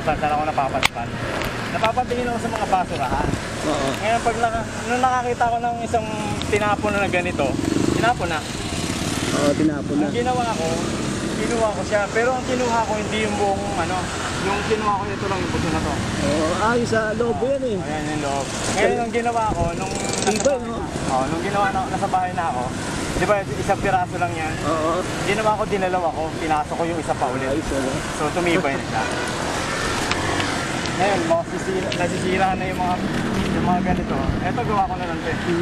kung saan ako napapansin. Napapatingin ako sa mga basurahan. Oo. Ngayon, nung nakakita ko ng isang tinapon na ganito, tinapon na. Oo, tinapon na. Ang ginawa ko, kinuha ko siya. Pero ang kinuha ko, hindi yung buong yung kinuha ko nito lang yung buto na to. Oo, yung sa loob yan eh. Ayan yung loob. Ngayon, ang ginawa ko, nung nung ginawa na, nasa bahay na ako, di ba isang piraso lang yan? Oo. Ginawa ko, dinalawa ko, pinasok ko yung isa pa ulit. So, tumibay na siya. Ngayon, nasisira na yung mga ganito. Eto, gawa ko na lang ito.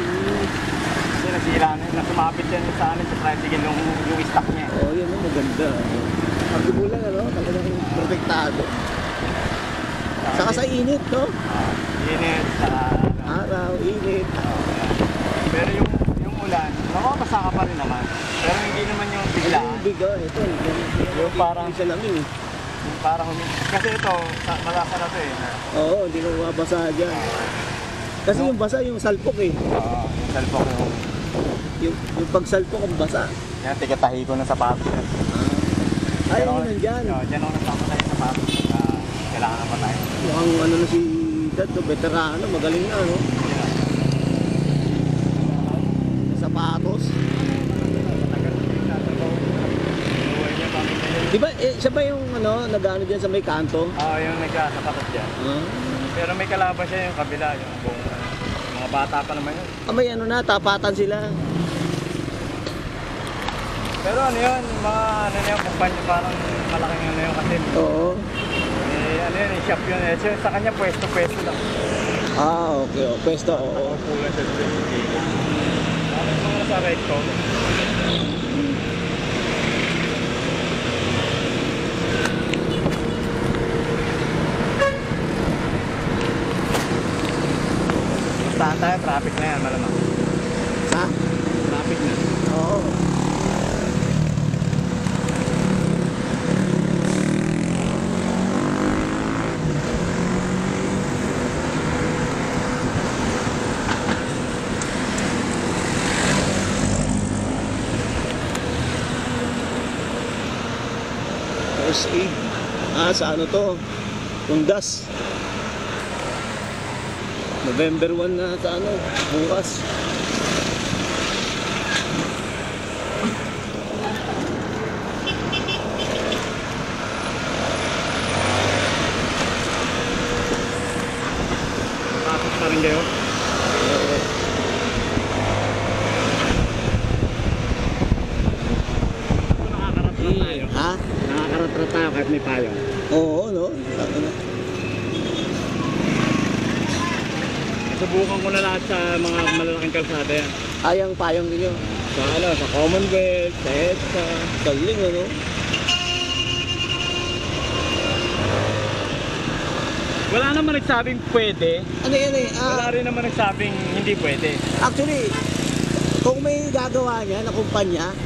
Kasi nasira na, sumapit yan sa amin sa tricycle yung stock niya. Oo, yan ang maganda. Pag umulan, talagang protektado. Saka sa init, no? Init, sa araw, init. Pero yung ulan, nakakabasa ka pa rin naman. Pero hindi naman yung bigla. Yung biga, ito. Yung parang sa lamin. Kasi ito, malasara to eh. Oo, hindi ko mabasa dyan. Kasi yung basa, yung salpok eh. Oo, yung salpok yung pagsalpok ang basa. Yan, tigatahi ko ng sapatos yan. Ay, yun nandyan. Diyan ako nagpapatay ng sapatos. Kailangan na patay. Mukhang na si Dad, veterano, magaling na, no? Sapatos. Di ba, siya ba yung nag-ano dyan sa may kanto? Oo, yung nagkasapatos dyan. Pero may kalaban siya yung kabila, yung buong mga bata pa naman yun. May tapatan sila. Pero yun, mga yung kumpanya parang malaking yun kasi. Oo. Shop yun. Sa kanya pwesto lang. Okay. Pwesto, oo. Pulan siya sa mga nasa right ko. Bastahan tayo, traffic na yan, malamang. Ha? Traffic na. Oo. First aid. Sa ano to? Tundas. November 1 na sa bukas. Pasok pa rin kayo? Ha? Nakakarat-rat tayo kahit may payong. Oo, no? Subukan ko na lahat sa mga malalaking kalsada yan. Ayang payong ninyo. Sa Commonwealth, sa EDSA. Galing, ano? Wala naman nagsabing pwede. Ano yan eh? Wala rin naman nagsabing hindi pwede. Actually, kung may gagawa niya na kumpanya,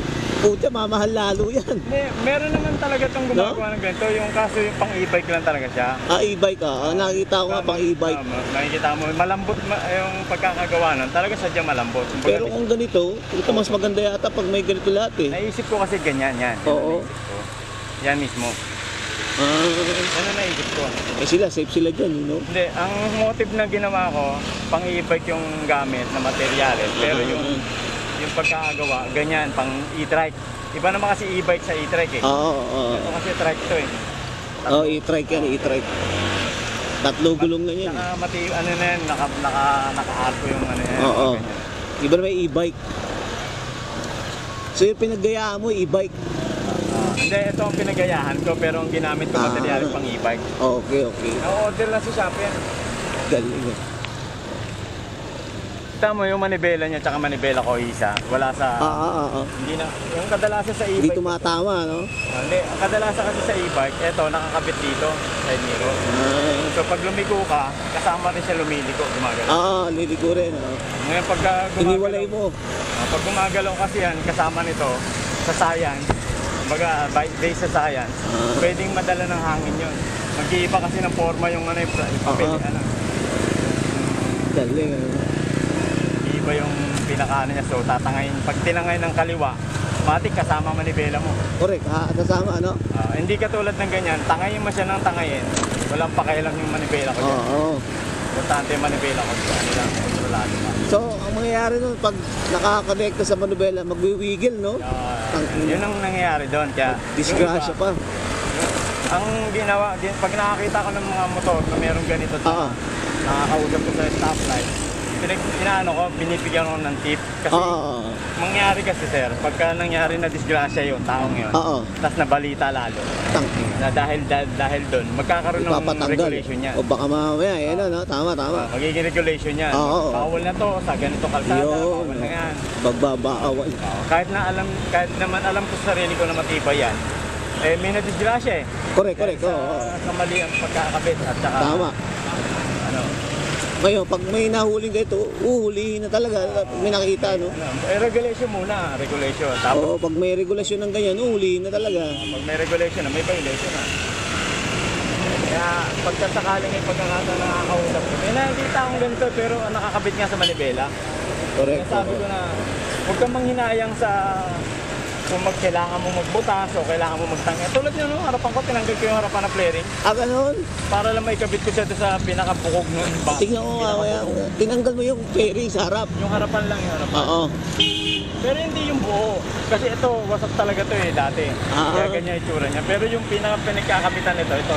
puta, mamahal lalo yan. Meron naman talaga itong gumagawa ng ganito. Yung kaso yung pang e-bike lang talaga siya. E-bike ka. Nakikita ko nga pang e-bike. Nakikita mo, malambot yung pagkakagawa nun. Talaga sadyang malambot. Pero kung ganito, ito mas maganda yata pag may ganito lahat eh. Naisip ko kasi ganyan yan. Oo. Yan mismo. Ano naisip ko? Sila, safe sila dyan, no? Hindi, ang motive na ginawa ko, pang e-bike yung gamit na materyales. Pero yung pagkakagawa, ganyan, pang e-trike. Iba naman kasi e-bike sa e-trike eh. Oo. Ito kasi trike to eh. E-trike yan, e-trike. Tatlo gulong na yan. Naka-arco yung yan. Oo. Iba na may e-bike. So yung pinaggayaan mo, e-bike. Hindi, ito ang pinagayahan ko pero ang ginamit ko materyales pang e-bike. Okay. Na-order lang sa Shopee. Galing eh. Kita mo yung manibela niya tsaka manibela ko isa. Wala sa... Hindi na... Yung kadalasan sa e-bike... Hindi tumatama, no? Hindi. Ang kadalasan kasi sa e-bike, eto, nakakabit dito. Side mirror. So pag lumigo ka, kasama rin siya lumiliko. Gumagalaw. Liligo rin. Ngayon pag iniwalay mo. Pag gumagalaw kasi yan, kasama nito sa science. Kumbaga, based sa science, pwedeng madala ng hangin yun. Mag-iiba kasi ng forma yung papel. Galing, Iba yung pinakaano niya. So, tatangay. Pag tinangay ng kaliwa, matik kasama manibela mo. Correct, kasama ano? Hindi katulad ng ganyan, tangayin mo siya ng tangayin. Walang pakialam yung manibela ko dyan. Oo. Importante yung manibela ko dyan. Ano lang, kontrolado pa. So, ang mangyayari nun, pag nakakonekta sa manubela, magwiwigil, no? Yun ang nangyayari doon. Kaya, Disgrasya yung pa. ang ginawa, pag nakakita ko ng mga motor na meron ganito, nakakausap ko sa stoplight, inaano ko, binibigyan ko ng tip. Kasi mangyari kasi sir, pagka nangyari na disgrasya yung taong yun, tapos nabalita lalo, na dahil doon, magkakaroon ng regulation yan. O baka mamaya, no? Tama. Magiging regulation yan. Bawal na to, sa ganito kalsada, bawal na yan. Magbabaawal. Kahit naman alam ko sa sarili ko na matibay yan, may nadisgrasya eh. Correct. Sa mali ang pagkakabit at saka... Tama. Ano? Ngayon, pag may nahuling ganito, uhulihin na talaga. May nakita, no? Regulation muna, regulation. Tapos, pag may regulasyon ng ganyan, uhulihin na talaga. Pag may regulation na, may violation na. Kaya, pagkasakaling ay pagkakataon na nakakausap ko, may nakikita akong ganito, pero nakakabit nga sa manibela. Correct. Kaya sabi ko na, huwag kang manghinayang sa... kung kailangan mo magbutas o kailangan mo magtangay. Tulad nyo, no? Harapan ko, tinanggal ko yung harapan na flaring. Ganun? Para lang may kabit ko siya sa pinakabukog nun. Tingnan mo nga, tinanggal mo yung fairing sa harap. Yung harapan lang yung harapan. Oo. Pero hindi yung buo. Kasi ito, wasak talaga to eh, dati. Kaya ganyan yung tsura niya. Pero yung pinagkakabitan nito, ito.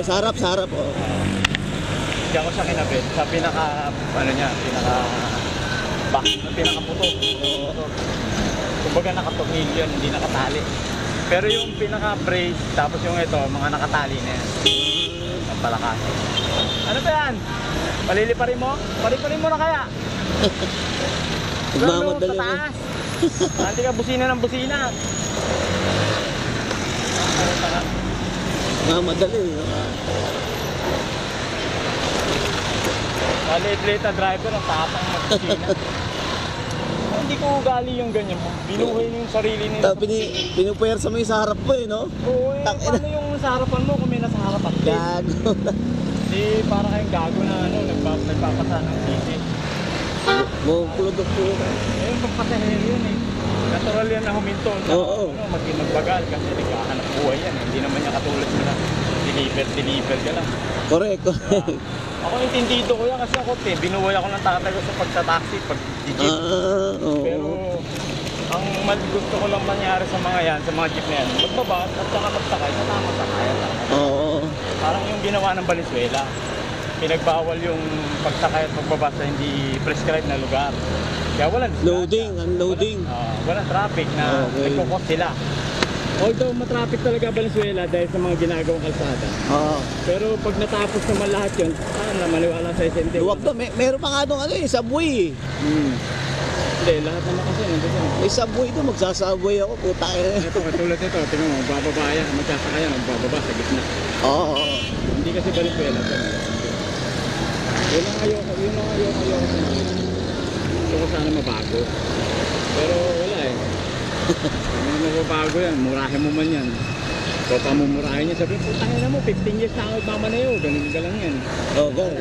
Sa harap, Hindi ako siya kinabit. Sa pinakaputok. Kumbaga nakatornilyo yan, hindi nakatali. Pero yung pinaka-brace, tapos yung ito, mga nakatali na yan. Ang palakas. Ano ba yan? Paliliparin mo? Paliparin mo na kaya? Magmamadali mo. Tataas. Hindi ka busina ng busina. Magmamadali. Late-late na driver, ang tapang mag-busina. Hindi ko ugali yung ganyan mo. Binuhay yung sarili nila. Pinupuwersa mo yung sa harap mo no? Oo paano yung sa harapan mo kung may nasa harapan? Gago. Hindi, para kayong gago na nagpapasa ng sisi. Kulog po. Yung pagpasahero yun eh. Natural yan na huminto. Magbagal kasi nagkahanap buhay yan. Hindi naman niya katulad mo na deliver ka lang. Correct. Ako intindido ko yan kasi ako binuhay ako ng tatay ko sa pagtataxi, pag-jeep. Pero ang gusto ko lang mangyari sa mga yan, sa mga jeep na yan, magbaba at saka magsakay sa tamang sakayan. Parang yung ginawa ng Valenzuela. Pinagbawal yung pagsakay at magbaba sa hindi prescribed na lugar. Kaya walang unloading. Walang traffic na nagkukos sila. Although matraffic talaga Valenzuela dahil sa mga ginagawang kalsada. Pero pag natapos naman lahat yun, maniwala sa SNT. Luwag doon. Meron pa nga doon subway. Hindi, lahat naman kasi nandito. May subway doon. Magsasubway ako. Puta Ito, katulad nito. Tingnan mo, bababa yan. Magsasakayan, magbababa sa gitna. Hindi kasi Valenzuela. Yun ang ayoko. Gusto ko sana mabago. Pero wala eh. Ano mababago yan, murahin mo man yan. So pamumurahin niya, sabi, putangin na mo, 15 years na ako magmamaneho, ganun ka lang yan.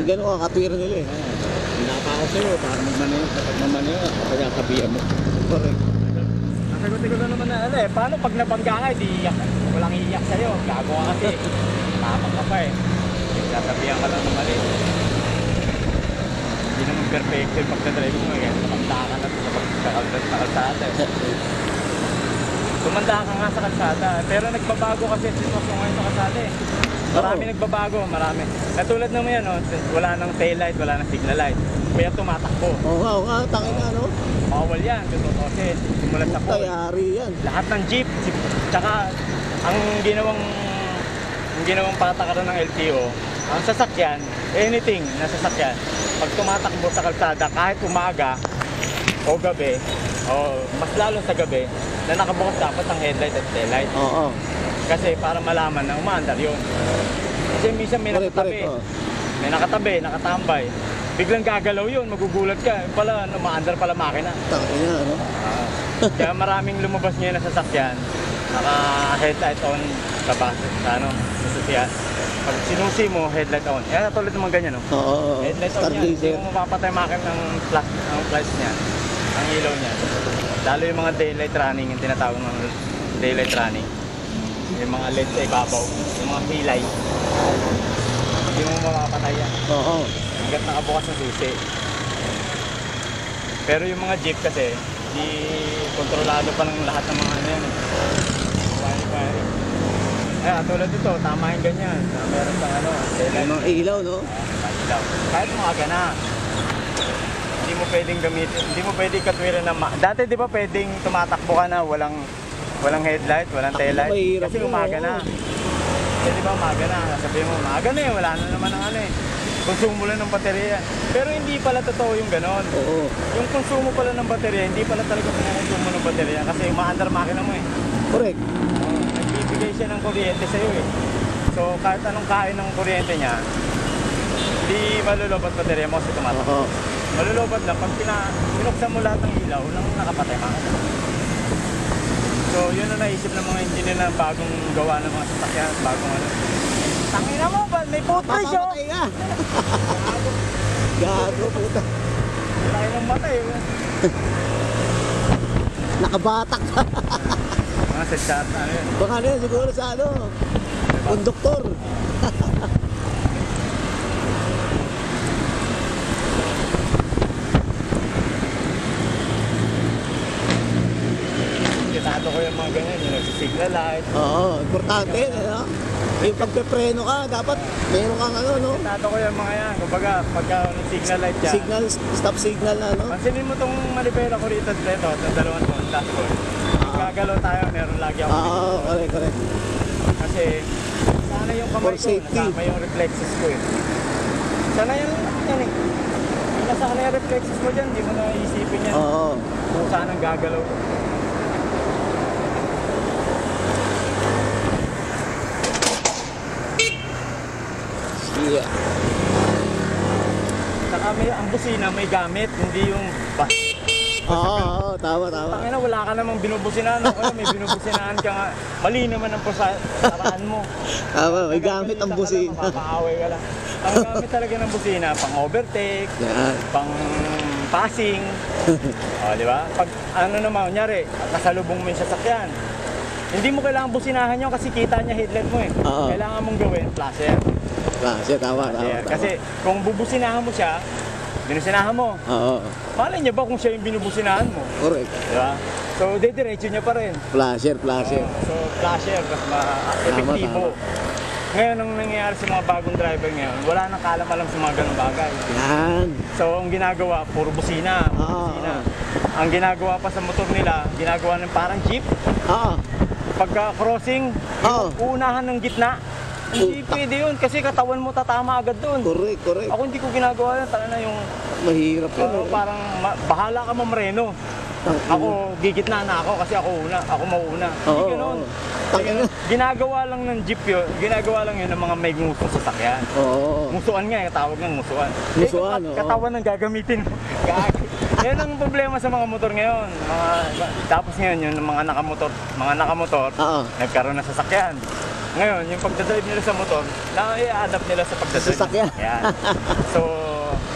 Ganun ka, katwira nila eh. Hindi pa ako sa'yo, para magmaneho, kapag mamaneho, kapag kasabihan mo. Correct. Nasagot ko naman na, paano pag nabangga ka, di iyak, walang iiyak sa'yo, gago ka kasi. Tapang ka pa eh. Sasabihan ka lang ng mali. Hindi naman perfect yung pagdadrive mo eh, tumanda ka na sa kalsada eh. Tumanda ka nga sa kalsada, pero nagbabago kasi sitwasyon ngayon sa kalsada eh. Marami nagbabago, marami. Natulad naman yan, wala nang tail light, wala nang signal light. Kaya tumatakbo. Oo nga, tangin na, no? Bawal yan, kasi simulat sa pole. Tayari yan. Lahat ng jeep, tsaka ang ginawang patakaran ng LTO, ang sasakyan, anything na sasakyan, pag tumatakbo sa kalsada, kahit umaga o gabi, o mas lalo sa gabi, na nakabukas dapat ang headlight at taillight. Kasi para malaman na umaandar yun. Kasi minsan may nakatabi, nakatambay. Biglang gagalaw yun, magugulat ka. Pala, umaandar pala makina. Tangina, ano? Kaya maraming lumabas ngayon na sasakyan, naka-headlight on sa base, sa sasakyan. Pag sinusi mo, headlight on. Kaya tulad naman ganyan, no? Oo. Headlight on yan. Hindi mo mapapatay makina ng flash niya. ang ilaw niya. Lalo yung mga daylight running, yung tinatawag ng daylight running. Yung mga LED sa ibabaw, yung mga kilay. Hindi mo makapatay yan. Oo. Hanggat nakabukas ng susi. Pero yung mga jeep kasi, di kontrolado pa ng lahat ng mga ano yan. Wiring. Kaya tulad dito, tama yung ganyan. Meron pang ano, daylight. Mga ilaw, no? Ilaw. Kahit umaga na. Hindi mo pwedeng gamitin, hindi mo pwedeng katwiran na dati di ba pwedeng tumatakbo ka na walang headlight, walang taillight. Mahirap Kasi yun, umaga na. Kasi di ba umaga na, sabihin mo umaga na wala na naman ang ano eh. Konsumo lang ng baterya. Pero hindi pala totoo yung ganon. Oo. Yung konsumo pala ng baterya, hindi pala talaga kumukonsumo ng baterya kasi umaandar makina mo eh. Correct. Nagbibigay siya ng kuryente sa'yo eh. So kahit anong kain ng kuryente niya, hindi malulobot baterya mo kasi tumatakbo. Oo. Malulobot lang pag pinuksan mo lahat ng ilaw nang nakapatay ka. So yun ang naisip ng mga engineer na bagong gawa ng mga sasakyan, bagong ano. Tangina mo ba? May putres yun! Papapatay ka. Gago, puta. Laki ng matay. Nakabatak ka. Mga set ano yun. Baka na yun, siguro sa ano, konduktor. Kitado ko yung mga ganyan, yung nagsisignal light. Oo, importante, ano? Yung pagpepreno ka, dapat meron kang ano, no? Kitado ko yung mga yan. Kumbaga, pagka signal light siya. Signal, stop signal na, no? Pansinin mo tong manibela ko rito dito, itong dalawang to, dashboard. Gagalaw tayo, meron lagi ako. Oo, correct. Kasi, sana yung kamay For ko, safety. nasama yung reflexes ko eh. Sana yan eh. Kung nasana yung reflexes mo dyan, di mo na iisipin yan. Oo. Kung saan ang gagalaw. Yeah. Saka ang busina may gamit, hindi yung Oo, tama. Tangina, wala ka namang binubusinahan. Kaya may binubusinahan ka nga. Mali naman ang paraan mo. Tama, may gamit ang busina. Mapapaaway ka lang. Ang gamit talaga ng busina, pang overtake, Yan. pang passing. O, di ba? Pag ano naman, kunyari, kasalubong mo yung sasakyan. Hindi mo kailangan businahan yun kasi kita niya headlight mo eh. Oo. Kailangan mong gawin, flasher. Siya, tama. Kasi kung bubusinahan mo siya, binusinahan mo. Oo, Malay niya ba kung siya yung binubusinahan mo? correct. Di ba? So, diretso niya pa rin. Flasher. So, flasher, mas epektibo. Ngayon, ang nangyayari sa mga bagong driver ngayon, wala nang kaalam-alam sa mga ganung bagay. Yan. So, ang ginagawa, puro busina. Busina. Ang ginagawa pa sa motor nila, ginagawa ng parang jeep. Oo. Pagka-crossing, Oo. uunahan ng gitna. Hindi pwede yun kasi katawan mo tatama agad doon. Correct. Ako hindi ko ginagawa yun, tala na yung Mahirap yun. parang bahala ka mamreno. Ako, gigitna na ako kasi ako mauuna. Hindi ganun. Tangina. Ginagawa lang ng jeep yun, ginagawa lang yun ng mga may ngusong sasakyan. Oo. Ngusuan nga, tawag ng ngusuan. Ngusuan, oo. Katawan ng gagamitin mo. Yan ang problema sa mga motor ngayon. Tapos ngayon, yung mga nakamotor, Oo. nagkaroon ng sasakyan. Ngayon, yung pagdadrive nila sa motor, na-i-adapt nila sa pagdadrive. Sasakyan. Yan. So,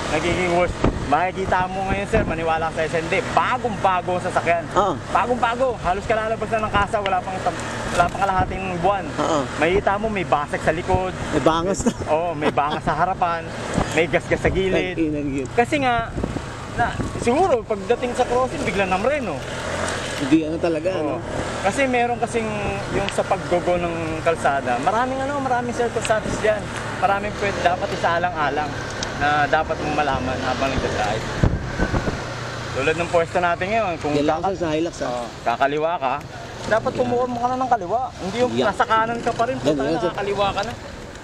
nagiging worse. Makikita mo ngayon, sir, maniwala sa SND, bagong-bago ang sasakyan. Oo. Bagong-bago. Halos kalalabas na ng kasa, wala pang kalahating buwan. Oo. Makikita mo, may basag sa likod. May bangas na. Oo, may bangas sa harapan. May gasgas sa gilid. Kasi nga, siguro, pagdating sa crossing, biglang namreno. Hindi ano talaga, ano? Kasi meron kasing yung sa paggogo ng kalsada, maraming circumstances dyan. Maraming dapat isaalang-alang na dapat mong malaman habang nagdadrive. Tulad ng pwesto natin ngayon, kung Kailangan sa Hilux, ha? kakaliwa ka, dapat pumuha ka na ng kaliwa. Hindi yung nasa kanan ka pa rin, puta na kakaliwa ka na.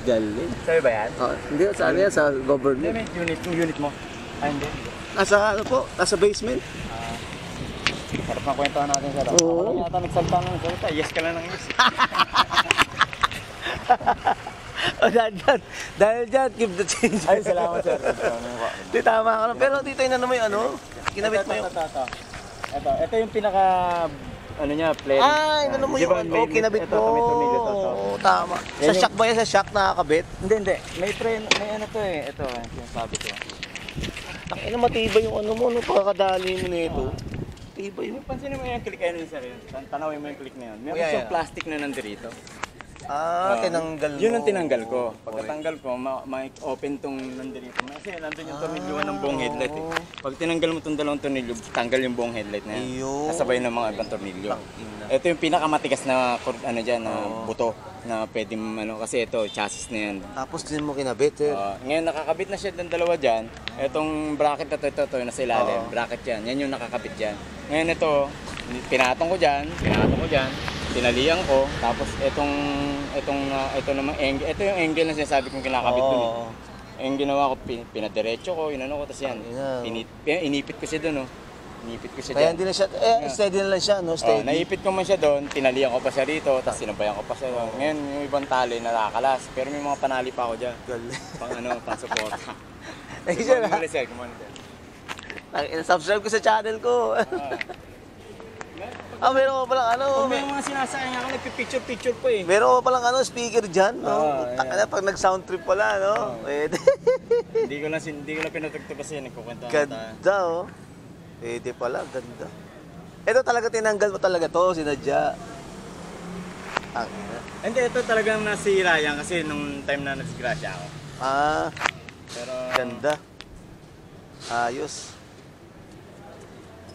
Galing. Sabi ba yan? Hindi, sa ano yan? Sa Hindi, government. may unit mo. Ay, hindi. Nasa ano po? Nasa basement. Sarap na kwentuhan natin, sir. Oo. Ako yata nagsalta ng salita. Yes ka lang ng yes. Dahil dyan, keep the change. Ay, salamat, sir. Di tama ka na. Pero dito na naman yung ano. Kinabit mo yung... Ito yung pinaka, ano niya, player. Ay, ano mo yung ano. Kinabit mo. Oo, tama. Sa shock ba yan? Sa shock nakakabit? Hindi. May ano to eh. Ito, yung sabi ko. Ano matibay yung ano mo, no? Pagkakadali mo nito. Tibay mo. Pansinin mo yung click ayun sir yun. Tanawin mo yung click na yun. Meron Yeah, siyang yeah. plastic na nandirito. Tinanggal mo. Yun ang tinanggal ko. Okay. Pagkatanggal ko, ma-open tong nandirito. Kasi nandun yung tornilyo ng buong headlight eh. Pag tinanggal mo tong dalawang tornilyo, tanggal yung buong headlight na yan. Ayun. Kasabay ng mga ibang tornilyo. Tangina. Ito yung pinakamatigas na ano dyan, na buto. Na pwede ano, kasi ito, chassis na yan. Tapos din mo kinabit, sir. Ngayon nakakabit na siya ng dalawa dyan. Itong bracket na ito, yung nasa ilalim. Oo. Bracket yan. Yan yung nakakabit dyan. Ngayon ito, pinatong ko dyan. Tinalian ko. Tapos ito naman, ito yung angle na sinasabi kong kinakabit ko. Oo. Yung ginawa ko, pinadiretso ko, inano ko, tapos yan. Inipit ko siya doon, Inipit ko siya Kaya dyan. hindi na siya, steady na lang siya, no? Steady. Naipit ko man siya doon, tinalian ko pa siya rito, tapos sinabayan ko pa siya doon. Ngayon, yung ibang tali nakakalas, pero may mga panali pa ako dyan. Galing. Pang support. Thank you, sir. Subscribe ko sa channel ko. Meron pa palang ano. May mga sinasayang ako, nagpipicture-picture po eh. Meron pa palang ano, speaker dyan, no? Oo, Takala, pag nag-sound trip pala, no? Pwede. Hindi ko lang pinatugtog kasi nagkukwenta tayo. Ganda, oh. Pwede pala, ganda. Ito talaga tinanggal mo talaga to, sinadya. Hindi, ito talagang nasira yan kasi nung time na nasgrasya ako. Pero... Ganda. Ayos.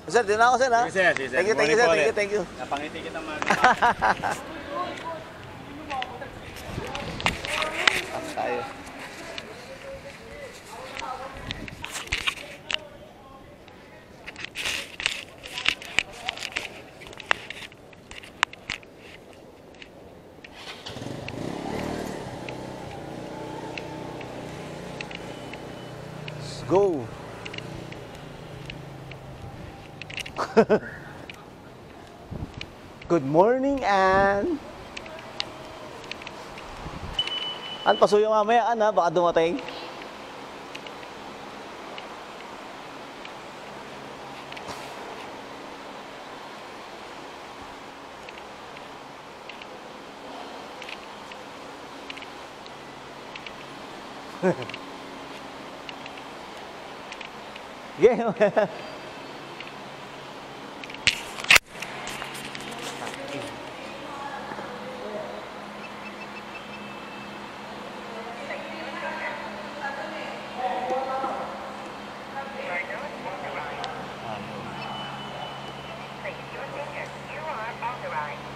Sir, din ako, sir, ha? Sige, sir. Sige, sir. Thank you, Morning po ulit. thank you. Napangiti kita mga Tayo. Let's go. Good morning, Ann. Ann, pasuyo mamaya, Ann, ha? Baka dumating. Yeah. Place your finger. You are authorized.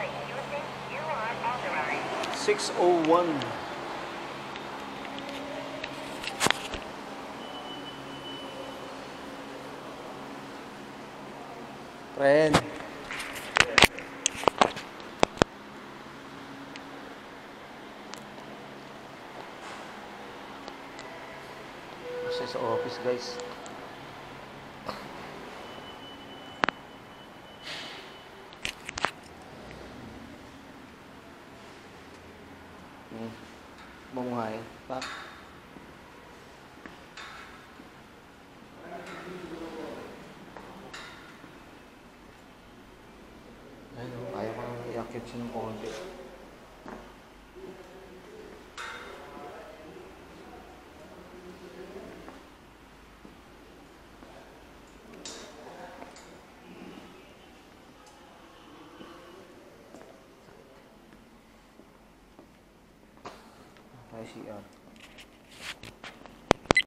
Place your finger. You are authorized. 6:01. Friend. Kasi sa office, guys. Bumuhay. Pa. Ayun, kaya ko nang i-akit siya ng konti. Ay, CR.